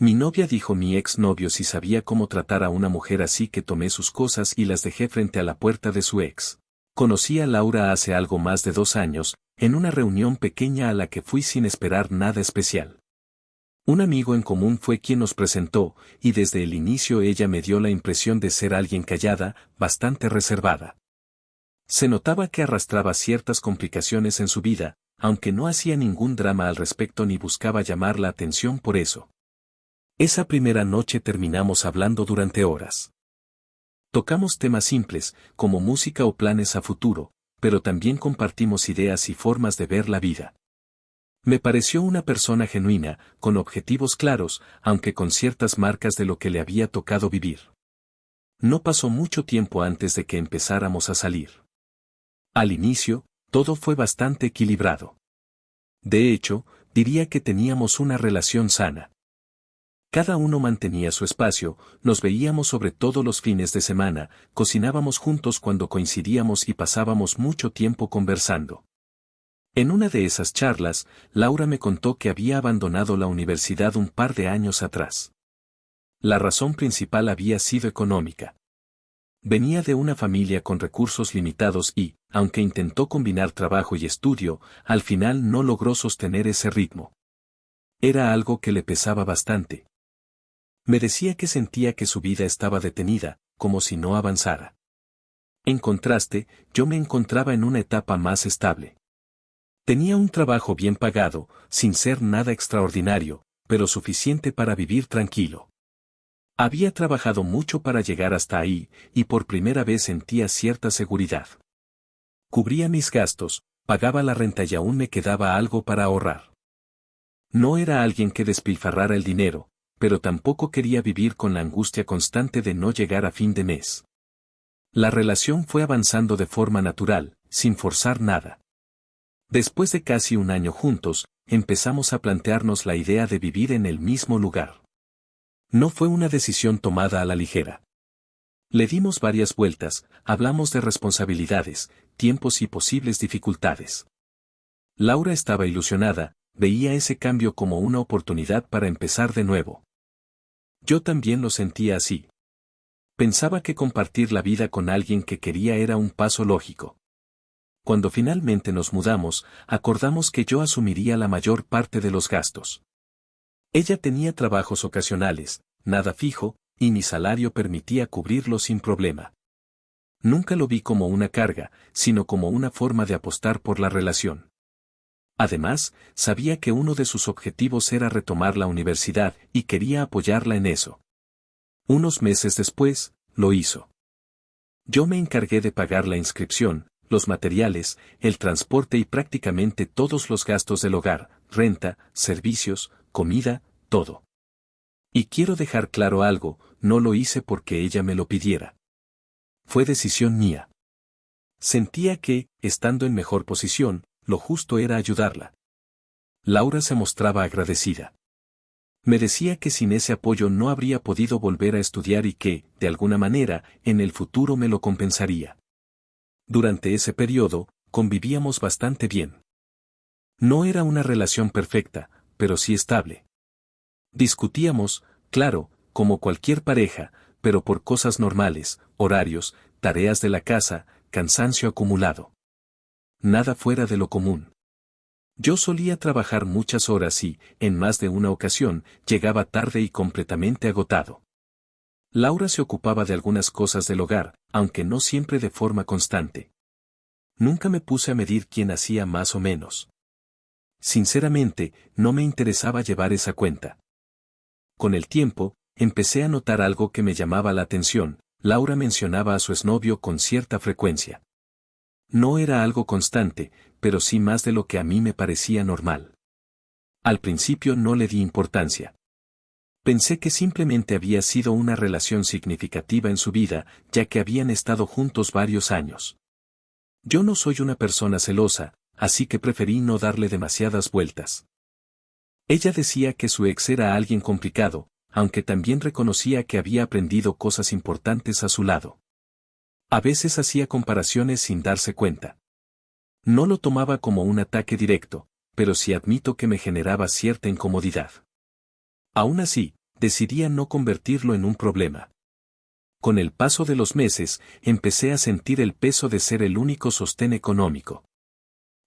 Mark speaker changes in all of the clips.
Speaker 1: Mi novia dijo mi ex novio si sabía cómo tratar a una mujer, así que tomé sus cosas y las dejé frente a la puerta de su ex. Conocí a Laura hace algo más de 2 años, en una reunión pequeña a la que fui sin esperar nada especial. Un amigo en común fue quien nos presentó, y desde el inicio ella me dio la impresión de ser alguien callada, bastante reservada. Se notaba que arrastraba ciertas complicaciones en su vida, aunque no hacía ningún drama al respecto ni buscaba llamar la atención por eso. Esa primera noche terminamos hablando durante horas. Tocamos temas simples, como música o planes a futuro, pero también compartimos ideas y formas de ver la vida. Me pareció una persona genuina, con objetivos claros, aunque con ciertas marcas de lo que le había tocado vivir. No pasó mucho tiempo antes de que empezáramos a salir. Al inicio, todo fue bastante equilibrado. De hecho, diría que teníamos una relación sana. Cada uno mantenía su espacio, nos veíamos sobre todo los fines de semana, cocinábamos juntos cuando coincidíamos y pasábamos mucho tiempo conversando. En una de esas charlas, Laura me contó que había abandonado la universidad un par de años atrás. La razón principal había sido económica. Venía de una familia con recursos limitados y, aunque intentó combinar trabajo y estudio, al final no logró sostener ese ritmo. Era algo que le pesaba bastante. Me decía que sentía que su vida estaba detenida, como si no avanzara. En contraste, yo me encontraba en una etapa más estable. Tenía un trabajo bien pagado, sin ser nada extraordinario, pero suficiente para vivir tranquilo. Había trabajado mucho para llegar hasta ahí, y por primera vez sentía cierta seguridad. Cubría mis gastos, pagaba la renta y aún me quedaba algo para ahorrar. No era alguien que despilfarrara el dinero, pero tampoco quería vivir con la angustia constante de no llegar a fin de mes. La relación fue avanzando de forma natural, sin forzar nada. Después de casi un año juntos, empezamos a plantearnos la idea de vivir en el mismo lugar. No fue una decisión tomada a la ligera. Le dimos varias vueltas, hablamos de responsabilidades, tiempos y posibles dificultades. Laura estaba ilusionada, veía ese cambio como una oportunidad para empezar de nuevo. Yo también lo sentía así. Pensaba que compartir la vida con alguien que quería era un paso lógico. Cuando finalmente nos mudamos, acordamos que yo asumiría la mayor parte de los gastos. Ella tenía trabajos ocasionales, nada fijo, y mi salario permitía cubrirlo sin problema. Nunca lo vi como una carga, sino como una forma de apostar por la relación. Además, sabía que uno de sus objetivos era retomar la universidad y quería apoyarla en eso. Unos meses después, lo hizo. Yo me encargué de pagar la inscripción, los materiales, el transporte y prácticamente todos los gastos del hogar, renta, servicios, comida, todo. Y quiero dejar claro algo, no lo hice porque ella me lo pidiera. Fue decisión mía. Sentía que, estando en mejor posición, lo justo era ayudarla. Laura se mostraba agradecida. Me decía que sin ese apoyo no habría podido volver a estudiar y que, de alguna manera, en el futuro me lo compensaría. Durante ese periodo, convivíamos bastante bien. No era una relación perfecta, pero sí estable. Discutíamos, claro, como cualquier pareja, pero por cosas normales, horarios, tareas de la casa, cansancio acumulado. Nada fuera de lo común. Yo solía trabajar muchas horas y, en más de una ocasión, llegaba tarde y completamente agotado. Laura se ocupaba de algunas cosas del hogar, aunque no siempre de forma constante. Nunca me puse a medir quién hacía más o menos. Sinceramente, no me interesaba llevar esa cuenta. Con el tiempo, empecé a notar algo que me llamaba la atención. Laura mencionaba a su exnovio con cierta frecuencia. No era algo constante, pero sí más de lo que a mí me parecía normal. Al principio no le di importancia. Pensé que simplemente había sido una relación significativa en su vida, ya que habían estado juntos varios años. Yo no soy una persona celosa, así que preferí no darle demasiadas vueltas. Ella decía que su ex era alguien complicado, aunque también reconocía que había aprendido cosas importantes a su lado. A veces hacía comparaciones sin darse cuenta. No lo tomaba como un ataque directo, pero sí admito que me generaba cierta incomodidad. Aún así, decidí no convertirlo en un problema. Con el paso de los meses, empecé a sentir el peso de ser el único sostén económico.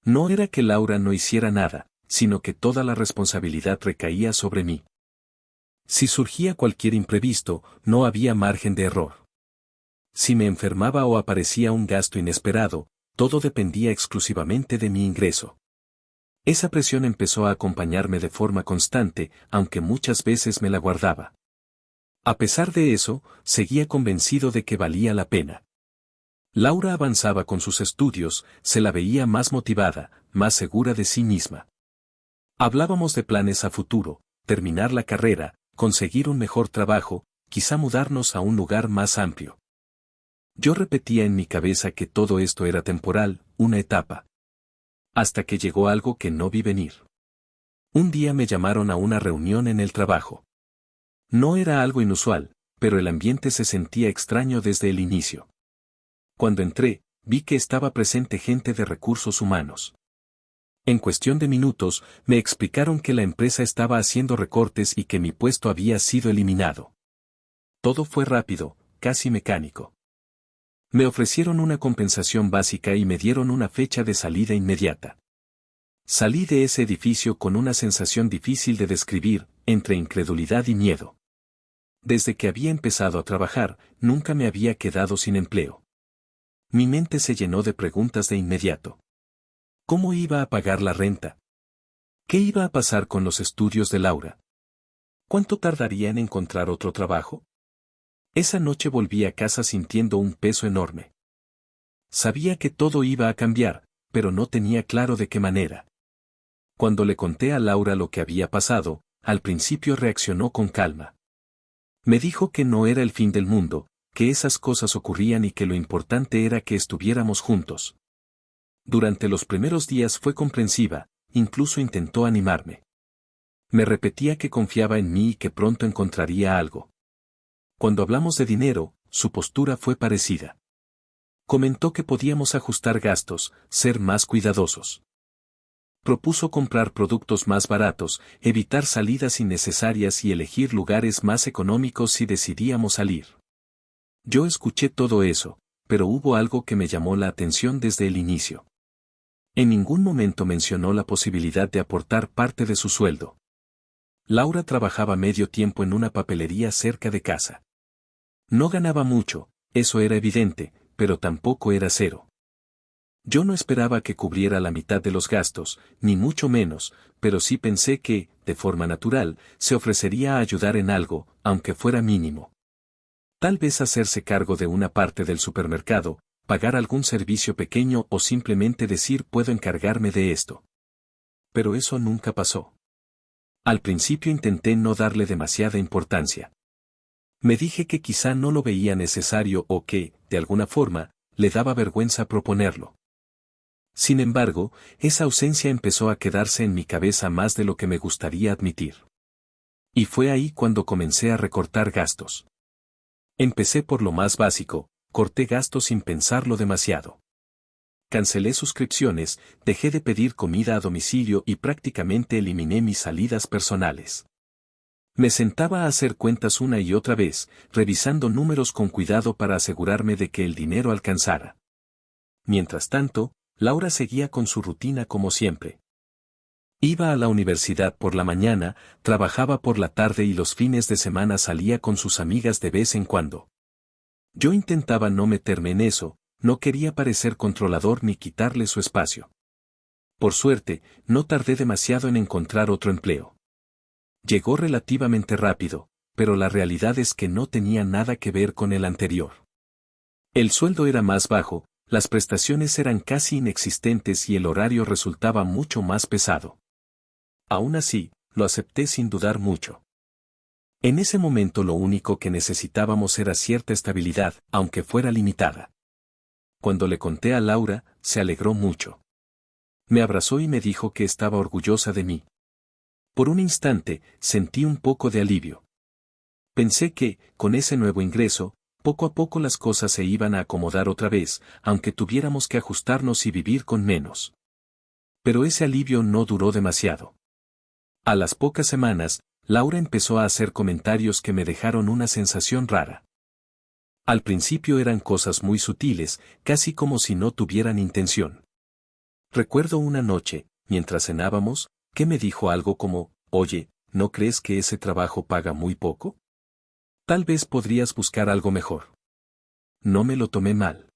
Speaker 1: No era que Laura no hiciera nada, sino que toda la responsabilidad recaía sobre mí. Si surgía cualquier imprevisto, no había margen de error. Si me enfermaba o aparecía un gasto inesperado, todo dependía exclusivamente de mi ingreso. Esa presión empezó a acompañarme de forma constante, aunque muchas veces me la guardaba. A pesar de eso, seguía convencido de que valía la pena. Laura avanzaba con sus estudios, se la veía más motivada, más segura de sí misma. Hablábamos de planes a futuro, terminar la carrera, conseguir un mejor trabajo, quizá mudarnos a un lugar más amplio. Yo repetía en mi cabeza que todo esto era temporal, una etapa. Hasta que llegó algo que no vi venir. Un día me llamaron a una reunión en el trabajo. No era algo inusual, pero el ambiente se sentía extraño desde el inicio. Cuando entré, vi que estaba presente gente de recursos humanos. En cuestión de minutos, me explicaron que la empresa estaba haciendo recortes y que mi puesto había sido eliminado. Todo fue rápido, casi mecánico. Me ofrecieron una compensación básica y me dieron una fecha de salida inmediata. Salí de ese edificio con una sensación difícil de describir, entre incredulidad y miedo. Desde que había empezado a trabajar, nunca me había quedado sin empleo. Mi mente se llenó de preguntas de inmediato. ¿Cómo iba a pagar la renta? ¿Qué iba a pasar con los estudios de Laura? ¿Cuánto tardaría en encontrar otro trabajo? Esa noche volví a casa sintiendo un peso enorme. Sabía que todo iba a cambiar, pero no tenía claro de qué manera. Cuando le conté a Laura lo que había pasado, al principio reaccionó con calma. Me dijo que no era el fin del mundo, que esas cosas ocurrían y que lo importante era que estuviéramos juntos. Durante los primeros días fue comprensiva, incluso intentó animarme. Me repetía que confiaba en mí y que pronto encontraría algo. Cuando hablamos de dinero, su postura fue parecida. Comentó que podíamos ajustar gastos, ser más cuidadosos. Propuso comprar productos más baratos, evitar salidas innecesarias y elegir lugares más económicos si decidíamos salir. Yo escuché todo eso, pero hubo algo que me llamó la atención desde el inicio. En ningún momento mencionó la posibilidad de aportar parte de su sueldo. Laura trabajaba medio tiempo en una papelería cerca de casa. No ganaba mucho, eso era evidente, pero tampoco era cero. Yo no esperaba que cubriera la mitad de los gastos, ni mucho menos, pero sí pensé que, de forma natural, se ofrecería a ayudar en algo, aunque fuera mínimo. Tal vez hacerse cargo de una parte del supermercado, pagar algún servicio pequeño o simplemente decir puedo encargarme de esto. Pero eso nunca pasó. Al principio intenté no darle demasiada importancia. Me dije que quizá no lo veía necesario o que, de alguna forma, le daba vergüenza proponerlo. Sin embargo, esa ausencia empezó a quedarse en mi cabeza más de lo que me gustaría admitir. Y fue ahí cuando comencé a recortar gastos. Empecé por lo más básico, corté gastos sin pensarlo demasiado. Cancelé suscripciones, dejé de pedir comida a domicilio y prácticamente eliminé mis salidas personales. Me sentaba a hacer cuentas una y otra vez, revisando números con cuidado para asegurarme de que el dinero alcanzara. Mientras tanto, Laura seguía con su rutina como siempre. Iba a la universidad por la mañana, trabajaba por la tarde y los fines de semana salía con sus amigas de vez en cuando. Yo intentaba no meterme en eso, no quería parecer controlador ni quitarle su espacio. Por suerte, no tardé demasiado en encontrar otro empleo. Llegó relativamente rápido, pero la realidad es que no tenía nada que ver con el anterior. El sueldo era más bajo, las prestaciones eran casi inexistentes y el horario resultaba mucho más pesado. Aún así, lo acepté sin dudar mucho. En ese momento lo único que necesitábamos era cierta estabilidad, aunque fuera limitada. Cuando le conté a Laura, se alegró mucho. Me abrazó y me dijo que estaba orgullosa de mí. Por un instante, sentí un poco de alivio. Pensé que, con ese nuevo ingreso, poco a poco las cosas se iban a acomodar otra vez, aunque tuviéramos que ajustarnos y vivir con menos. Pero ese alivio no duró demasiado. A las pocas semanas, Laura empezó a hacer comentarios que me dejaron una sensación rara. Al principio eran cosas muy sutiles, casi como si no tuvieran intención. Recuerdo una noche, mientras cenábamos, que me dijo algo como, oye, ¿no crees que ese trabajo paga muy poco? Tal vez podrías buscar algo mejor. No me lo tomé mal.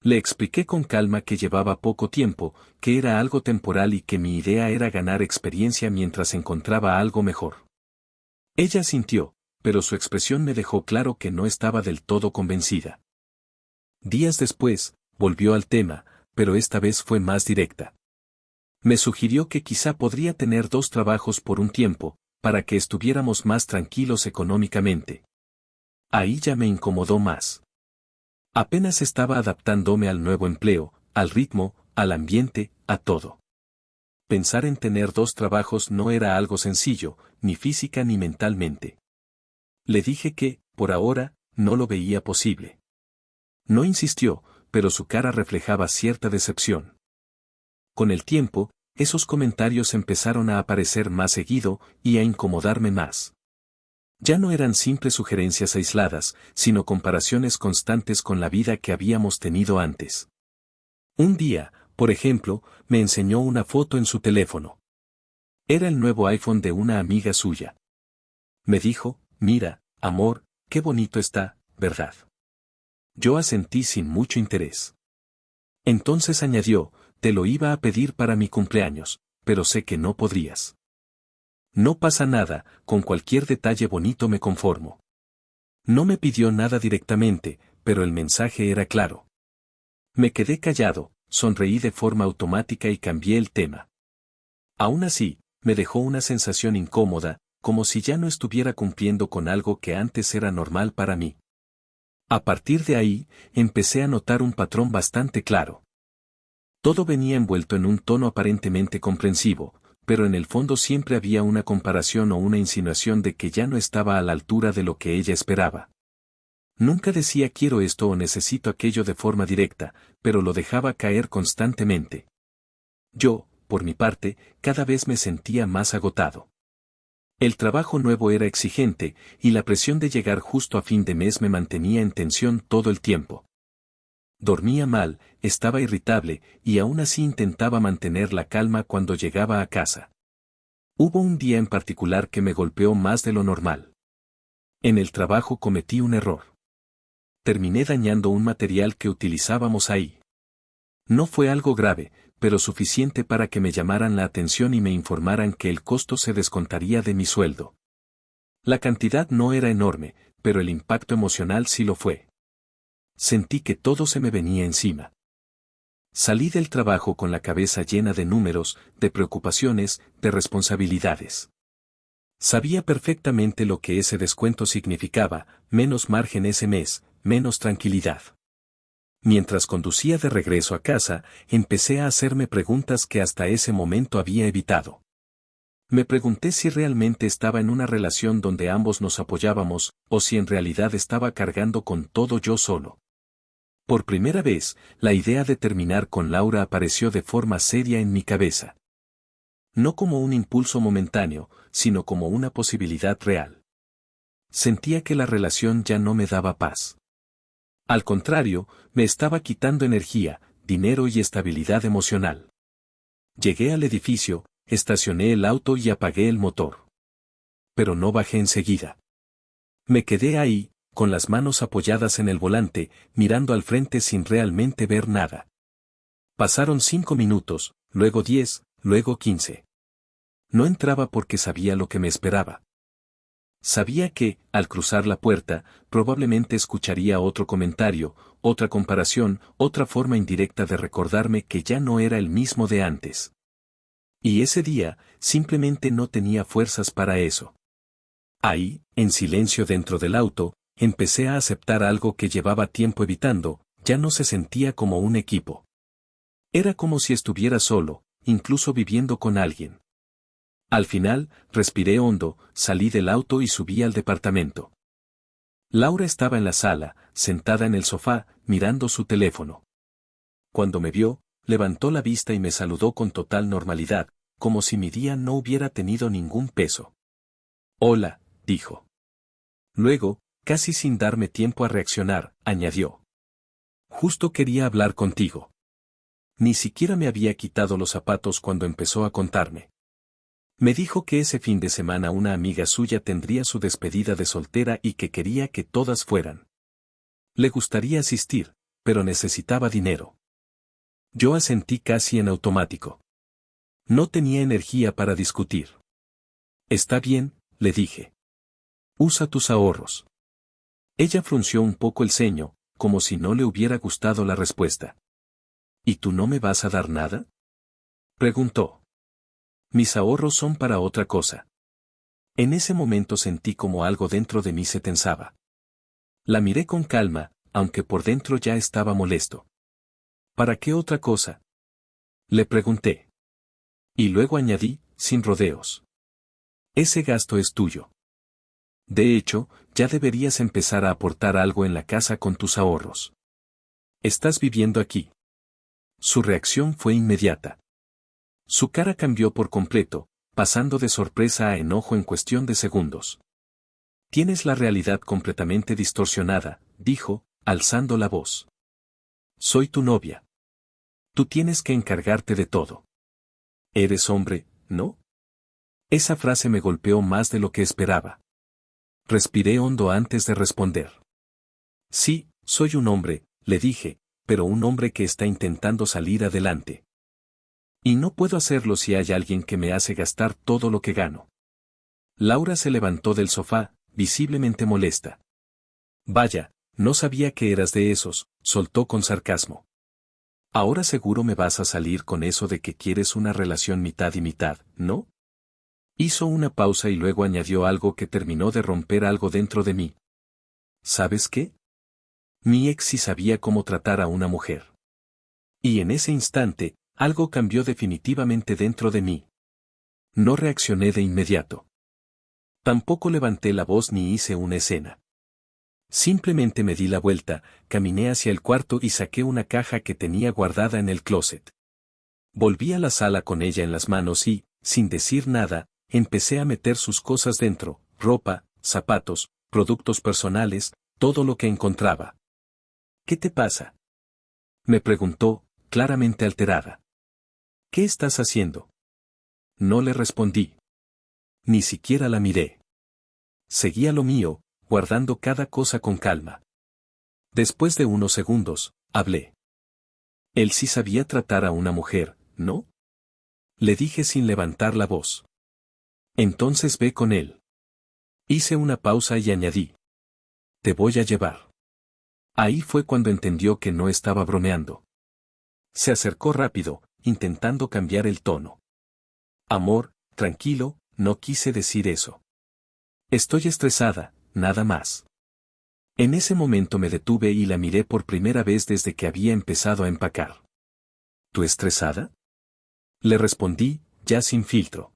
Speaker 1: Le expliqué con calma que llevaba poco tiempo, que era algo temporal y que mi idea era ganar experiencia mientras encontraba algo mejor. Ella sintió, pero su expresión me dejó claro que no estaba del todo convencida. Días después, volvió al tema, pero esta vez fue más directa. Me sugirió que quizá podría tener 2 trabajos por un tiempo, para que estuviéramos más tranquilos económicamente. Ahí ya me incomodó más. Apenas estaba adaptándome al nuevo empleo, al ritmo, al ambiente, a todo. Pensar en tener 2 trabajos no era algo sencillo, ni física ni mentalmente. Le dije que, por ahora, no lo veía posible. No insistió, pero su cara reflejaba cierta decepción. Con el tiempo, esos comentarios empezaron a aparecer más seguido y a incomodarme más. Ya no eran simples sugerencias aisladas, sino comparaciones constantes con la vida que habíamos tenido antes. Un día, por ejemplo, me enseñó una foto en su teléfono. Era el nuevo iPhone de una amiga suya. Me dijo, mira, amor, qué bonito está, ¿verdad? Yo asentí sin mucho interés. Entonces añadió, te lo iba a pedir para mi cumpleaños, pero sé que no podrías. No pasa nada, con cualquier detalle bonito me conformo. No me pidió nada directamente, pero el mensaje era claro. Me quedé callado, sonreí de forma automática y cambié el tema. Aún así, me dejó una sensación incómoda, como si ya no estuviera cumpliendo con algo que antes era normal para mí. A partir de ahí, empecé a notar un patrón bastante claro. Todo venía envuelto en un tono aparentemente comprensivo, pero en el fondo siempre había una comparación o una insinuación de que ya no estaba a la altura de lo que ella esperaba. Nunca decía quiero esto o necesito aquello de forma directa, pero lo dejaba caer constantemente. Yo, por mi parte, cada vez me sentía más agotado. El trabajo nuevo era exigente, y la presión de llegar justo a fin de mes me mantenía en tensión todo el tiempo. Dormía mal, estaba irritable, y aún así intentaba mantener la calma cuando llegaba a casa. Hubo un día en particular que me golpeó más de lo normal. En el trabajo cometí un error. Terminé dañando un material que utilizábamos ahí. No fue algo grave, pero suficiente para que me llamaran la atención y me informaran que el costo se descontaría de mi sueldo. La cantidad no era enorme, pero el impacto emocional sí lo fue. Sentí que todo se me venía encima. Salí del trabajo con la cabeza llena de números, de preocupaciones, de responsabilidades. Sabía perfectamente lo que ese descuento significaba, menos margen ese mes, menos tranquilidad. Mientras conducía de regreso a casa, empecé a hacerme preguntas que hasta ese momento había evitado. Me pregunté si realmente estaba en una relación donde ambos nos apoyábamos, o si en realidad estaba cargando con todo yo solo. Por primera vez, la idea de terminar con Laura apareció de forma seria en mi cabeza. No como un impulso momentáneo, sino como una posibilidad real. Sentía que la relación ya no me daba paz. Al contrario, me estaba quitando energía, dinero y estabilidad emocional. Llegué al edificio, estacioné el auto y apagué el motor. Pero no bajé enseguida. Me quedé ahí, con las manos apoyadas en el volante, mirando al frente sin realmente ver nada. Pasaron 5 minutos, luego 10, luego 15. No entraba porque sabía lo que me esperaba. Sabía que, al cruzar la puerta, probablemente escucharía otro comentario, otra comparación, otra forma indirecta de recordarme que ya no era el mismo de antes. Y ese día, simplemente no tenía fuerzas para eso. Ahí, en silencio dentro del auto, empecé a aceptar algo que llevaba tiempo evitando, ya no se sentía como un equipo. Era como si estuviera solo, incluso viviendo con alguien. Al final, respiré hondo, salí del auto y subí al departamento. Laura estaba en la sala, sentada en el sofá, mirando su teléfono. Cuando me vio, levantó la vista y me saludó con total normalidad, como si mi día no hubiera tenido ningún peso. Hola, dijo. Luego, casi sin darme tiempo a reaccionar, añadió. Justo quería hablar contigo. Ni siquiera me había quitado los zapatos cuando empezó a contarme. Me dijo que ese fin de semana una amiga suya tendría su despedida de soltera y que quería que todas fueran. Le gustaría asistir, pero necesitaba dinero. Yo asentí casi en automático. No tenía energía para discutir. Está bien, le dije. Usa tus ahorros. Ella frunció un poco el ceño, como si no le hubiera gustado la respuesta. ¿Y tú no me vas a dar nada? Preguntó. Mis ahorros son para otra cosa. En ese momento sentí como algo dentro de mí se tensaba. La miré con calma, aunque por dentro ya estaba molesto. ¿Para qué otra cosa? Le pregunté. Y luego añadí, sin rodeos. Ese gasto es tuyo. De hecho, ya deberías empezar a aportar algo en la casa con tus ahorros. ¿Estás viviendo aquí? Su reacción fue inmediata. Su cara cambió por completo, pasando de sorpresa a enojo en cuestión de segundos. Tienes la realidad completamente distorsionada, dijo, alzando la voz. Soy tu novia. Tú tienes que encargarte de todo. Eres hombre, ¿no? Esa frase me golpeó más de lo que esperaba. Respiré hondo antes de responder. Sí, soy un hombre, le dije, pero un hombre que está intentando salir adelante. Y no puedo hacerlo si hay alguien que me hace gastar todo lo que gano. Laura se levantó del sofá, visiblemente molesta. Vaya, no sabía que eras de esos, soltó con sarcasmo. Ahora seguro me vas a salir con eso de que quieres una relación mitad y mitad, ¿no? Hizo una pausa y luego añadió algo que terminó de romper algo dentro de mí. ¿Sabes qué? Mi ex sí sabía cómo tratar a una mujer. Y en ese instante, algo cambió definitivamente dentro de mí. No reaccioné de inmediato. Tampoco levanté la voz ni hice una escena. Simplemente me di la vuelta, caminé hacia el cuarto y saqué una caja que tenía guardada en el closet. Volví a la sala con ella en las manos y, sin decir nada, empecé a meter sus cosas dentro, ropa, zapatos, productos personales, todo lo que encontraba. ¿Qué te pasa? Me preguntó, claramente alterada. ¿Qué estás haciendo? No le respondí. Ni siquiera la miré. Seguía lo mío, guardando cada cosa con calma. Después de unos segundos, hablé. Él sí sabía tratar a una mujer, ¿no? Le dije sin levantar la voz. Entonces ve con él. Hice una pausa y añadí. Te voy a llevar. Ahí fue cuando entendió que no estaba bromeando. Se acercó rápido, intentando cambiar el tono. Amor, tranquilo, no quise decir eso. Estoy estresada, nada más. En ese momento me detuve y la miré por primera vez desde que había empezado a empacar. ¿Tú estresada? Le respondí, ya sin filtro.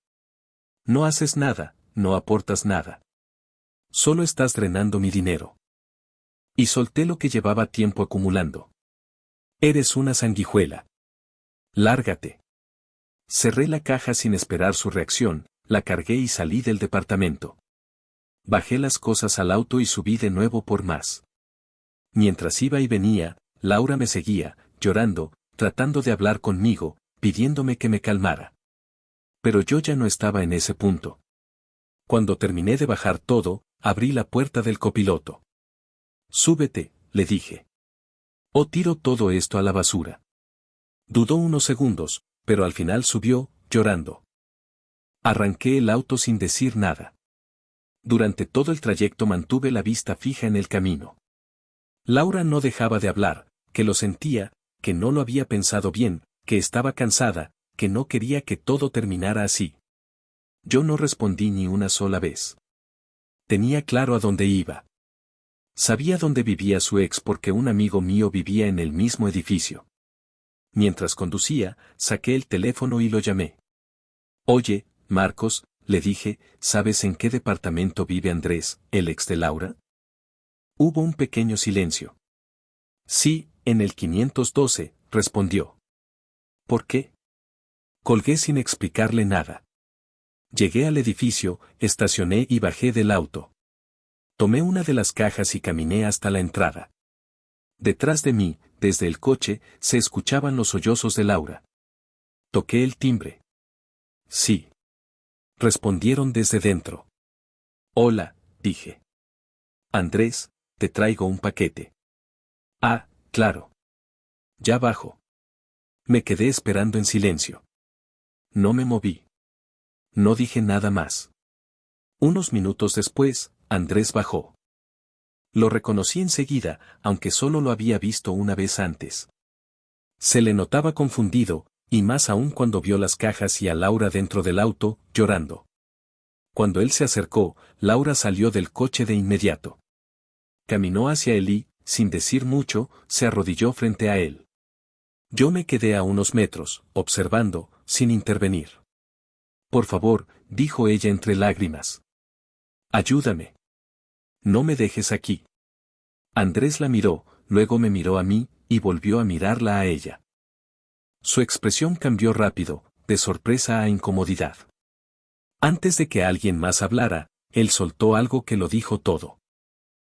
Speaker 1: No haces nada, no aportas nada. Solo estás drenando mi dinero. Y solté lo que llevaba tiempo acumulando. Eres una sanguijuela. Lárgate. Cerré la caja sin esperar su reacción, la cargué y salí del departamento. Bajé las cosas al auto y subí de nuevo por más. Mientras iba y venía, Laura me seguía, llorando, tratando de hablar conmigo, pidiéndome que me calmara. Pero yo ya no estaba en ese punto. Cuando terminé de bajar todo, abrí la puerta del copiloto. Súbete, le dije. O tiro todo esto a la basura. Dudó unos segundos, pero al final subió, llorando. Arranqué el auto sin decir nada. Durante todo el trayecto mantuve la vista fija en el camino. Laura no dejaba de hablar, que lo sentía, que no lo había pensado bien, que estaba cansada, que no quería que todo terminara así. Yo no respondí ni una sola vez. Tenía claro a dónde iba. Sabía dónde vivía su ex porque un amigo mío vivía en el mismo edificio. Mientras conducía, saqué el teléfono y lo llamé. Oye, Marcos, le dije, ¿sabes en qué departamento vive Andrés, el ex de Laura? Hubo un pequeño silencio. Sí, en el 512, respondió. ¿Por qué? Colgué sin explicarle nada. Llegué al edificio, estacioné y bajé del auto. Tomé una de las cajas y caminé hasta la entrada. Detrás de mí, desde el coche, se escuchaban los sollozos de Laura. Toqué el timbre. Sí. Respondieron desde dentro. Hola, dije. Andrés, te traigo un paquete. Ah, claro. Ya bajo. Me quedé esperando en silencio. No me moví. No dije nada más. Unos minutos después, Andrés bajó. Lo reconocí enseguida, aunque solo lo había visto una vez antes. Se le notaba confundido, y más aún cuando vio las cajas y a Laura dentro del auto, llorando. Cuando él se acercó, Laura salió del coche de inmediato. Caminó hacia él y, sin decir mucho, se arrodilló frente a él. Yo me quedé a unos metros, observando, sin intervenir. Por favor, dijo ella entre lágrimas. Ayúdame. No me dejes aquí. Andrés la miró, luego me miró a mí, y volvió a mirarla a ella. Su expresión cambió rápido, de sorpresa a incomodidad. Antes de que alguien más hablara, él soltó algo que lo dijo todo.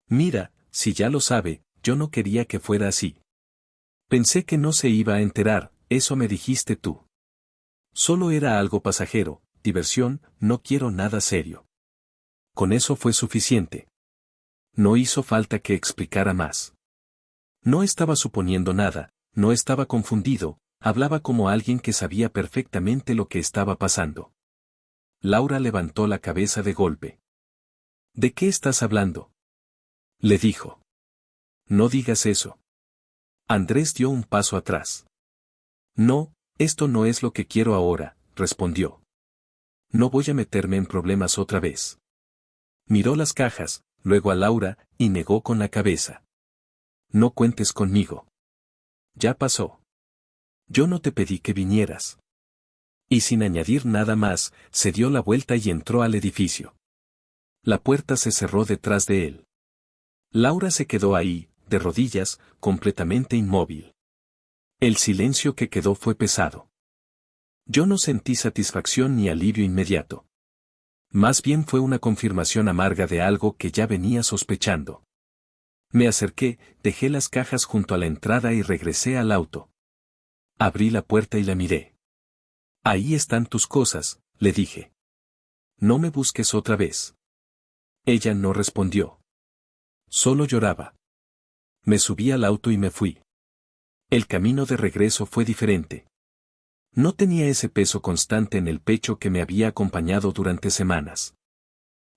Speaker 1: Mira, si ya lo sabe, yo no quería que fuera así. Pensé que no se iba a enterar, eso me dijiste tú. Solo era algo pasajero, diversión, no quiero nada serio. Con eso fue suficiente. No hizo falta que explicara más. No estaba suponiendo nada, no estaba confundido, hablaba como alguien que sabía perfectamente lo que estaba pasando. Laura levantó la cabeza de golpe. ¿De qué estás hablando?, le dijo. No digas eso. Andrés dio un paso atrás. No, esto no es lo que quiero ahora, respondió. No voy a meterme en problemas otra vez. Miró las cajas, luego a Laura, y negó con la cabeza. No cuentes conmigo. Ya pasó. Yo no te pedí que vinieras. Y sin añadir nada más, se dio la vuelta y entró al edificio. La puerta se cerró detrás de él. Laura se quedó ahí, de rodillas, completamente inmóvil. El silencio que quedó fue pesado. Yo no sentí satisfacción ni alivio inmediato. Más bien fue una confirmación amarga de algo que ya venía sospechando. Me acerqué, dejé las cajas junto a la entrada y regresé al auto. Abrí la puerta y la miré. Ahí están tus cosas, le dije. No me busques otra vez. Ella no respondió. Solo lloraba. Me subí al auto y me fui. El camino de regreso fue diferente. No tenía ese peso constante en el pecho que me había acompañado durante semanas.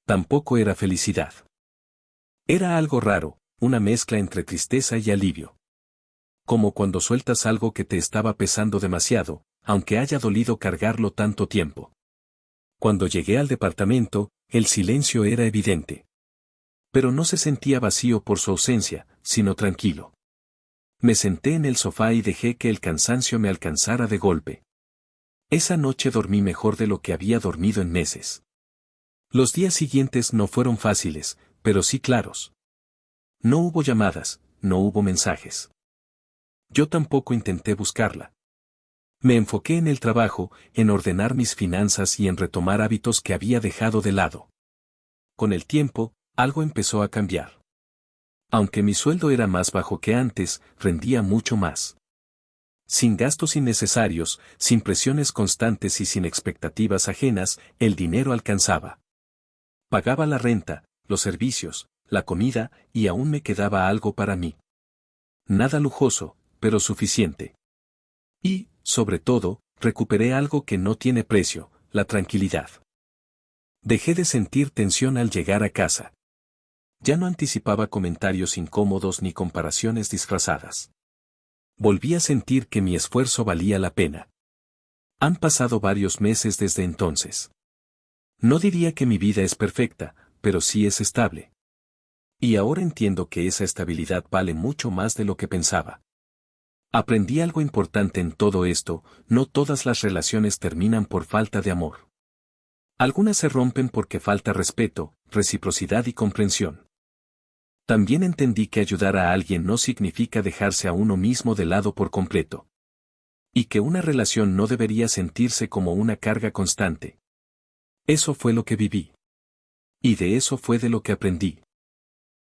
Speaker 1: Tampoco era felicidad. Era algo raro, una mezcla entre tristeza y alivio. Como cuando sueltas algo que te estaba pesando demasiado, aunque haya dolido cargarlo tanto tiempo. Cuando llegué al departamento, el silencio era evidente. Pero no se sentía vacío por su ausencia, sino tranquilo. Me senté en el sofá y dejé que el cansancio me alcanzara de golpe. Esa noche dormí mejor de lo que había dormido en meses. Los días siguientes no fueron fáciles, pero sí claros. No hubo llamadas, no hubo mensajes. Yo tampoco intenté buscarla. Me enfoqué en el trabajo, en ordenar mis finanzas y en retomar hábitos que había dejado de lado. Con el tiempo, algo empezó a cambiar. Aunque mi sueldo era más bajo que antes, rendía mucho más. Sin gastos innecesarios, sin presiones constantes y sin expectativas ajenas, el dinero alcanzaba. Pagaba la renta, los servicios, la comida, y aún me quedaba algo para mí. Nada lujoso, pero suficiente. Y, sobre todo, recuperé algo que no tiene precio, la tranquilidad. Dejé de sentir tensión al llegar a casa. Ya no anticipaba comentarios incómodos ni comparaciones disfrazadas. Volví a sentir que mi esfuerzo valía la pena. Han pasado varios meses desde entonces. No diría que mi vida es perfecta, pero sí es estable. Y ahora entiendo que esa estabilidad vale mucho más de lo que pensaba. Aprendí algo importante en todo esto: no todas las relaciones terminan por falta de amor. Algunas se rompen porque falta respeto, reciprocidad y comprensión. También entendí que ayudar a alguien no significa dejarse a uno mismo de lado por completo. Y que una relación no debería sentirse como una carga constante. Eso fue lo que viví. Y de eso fue de lo que aprendí.